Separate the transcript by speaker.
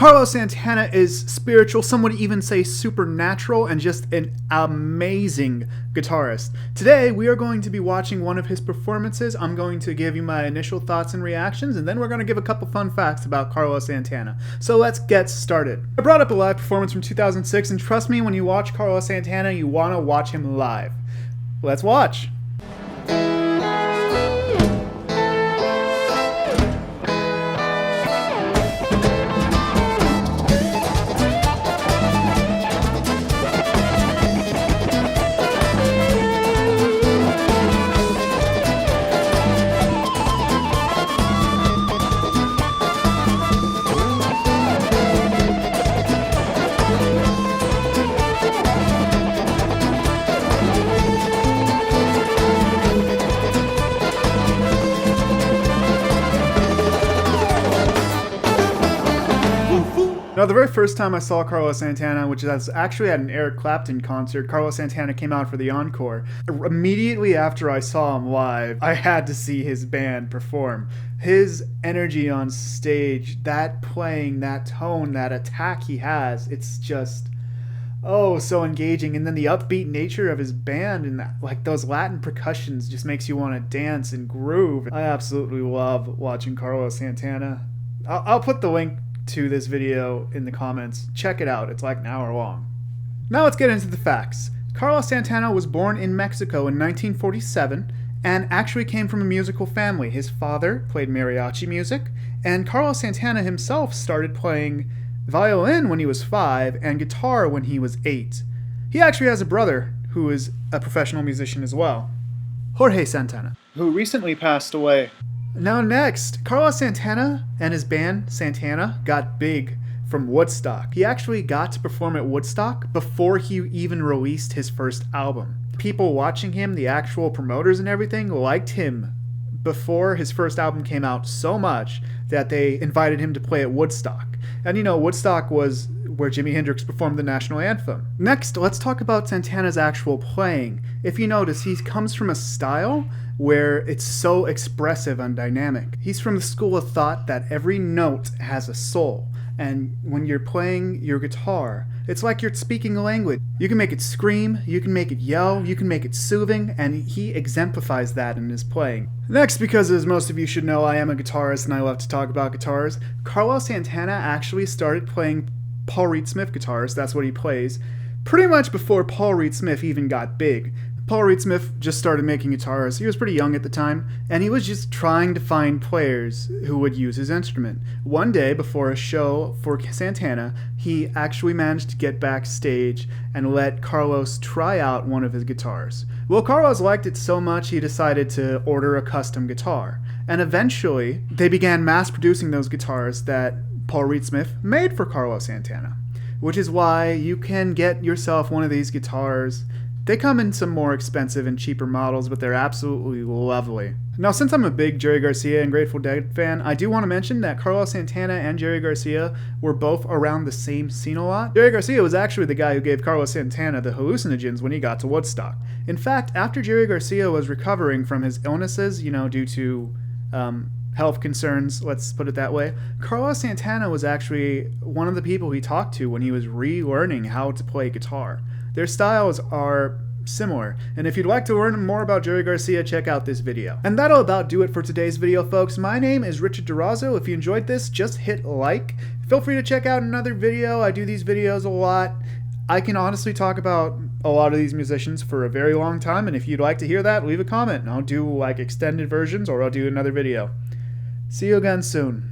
Speaker 1: Carlos Santana is spiritual, some would even say supernatural, and just an amazing guitarist. Today, we are going to be watching one of his performances. I'm going to give you my initial thoughts and reactions, and then we're going to give a couple fun facts about Carlos Santana. So let's get started. I brought up a live performance from 2006, and trust me, when you watch Carlos Santana, you want to watch him live. Let's watch. Now, the very first time I saw Carlos Santana, which was actually at an Eric Clapton concert, Carlos Santana came out for the encore. Immediately after I saw him live, I had to see his band perform. His energy on stage, that playing, that tone, that attack he has, it's just, oh, so engaging. And then the upbeat nature of his band and that, like those Latin percussions just makes you want to dance and groove. I absolutely love watching Carlos Santana. I'll put the link to this video in the comments. Check it out. It's like an hour long. Now let's get into the facts. Carlos Santana was born in Mexico in 1947 and actually came from a musical family. His father played mariachi music, and Carlos Santana himself started playing violin when he was 5 and guitar when he was 8. He actually has a brother who is a professional musician as well, Jorge Santana, who recently passed away. Now next, Carlos Santana and his band Santana got big from Woodstock. He actually got to perform at Woodstock before he even released his first album. People watching him, the actual promoters and everything, liked him before his first album came out so much that they invited him to play at Woodstock. And you know, Woodstock was where Jimi Hendrix performed the national anthem. Next, let's talk about Santana's actual playing. If you notice, he comes from a style where it's so expressive and dynamic. He's from the school of thought that every note has a soul. And when you're playing your guitar, it's like you're speaking a language. You can make it scream, you can make it yell, you can make it soothing, and he exemplifies that in his playing. Next, because as most of you should know, I am a guitarist and I love to talk about guitars, Carlos Santana actually started playing Paul Reed Smith guitars. That's what he plays, pretty much before Paul Reed Smith even got big. Paul Reed Smith just started making guitars. He was pretty young at the time, and he was just trying to find players who would use his instrument. One day, before a show for Santana, he actually managed to get backstage and let Carlos try out one of his guitars. Well, Carlos liked it so much he decided to order a custom guitar, and eventually they began mass producing those guitars that Paul Reed Smith made for Carlos Santana, which is why you can get yourself one of these guitars. They come in some more expensive and cheaper models, but they're absolutely lovely. Now, since I'm a big Jerry Garcia and Grateful Dead fan, I do want to mention that Carlos Santana and Jerry Garcia were both around the same scene a lot. Jerry Garcia was actually the guy who gave Carlos Santana the hallucinogens when he got to Woodstock. In fact, after Jerry Garcia was recovering from his illnesses, due to health concerns, let's put it that way, Carlos Santana was actually one of the people he talked to when he was relearning how to play guitar. Their styles are similar, and if you'd like to learn more about Jerry Garcia, check out this video. And that'll about do it for today's video, folks. My name is Richard Durazo. If you enjoyed this, just hit like. Feel free to check out another video. I do these videos a lot. I can honestly talk about a lot of these musicians for a very long time, and if you'd like to hear that, leave a comment, and I'll do like extended versions, or I'll do another video. See you again soon.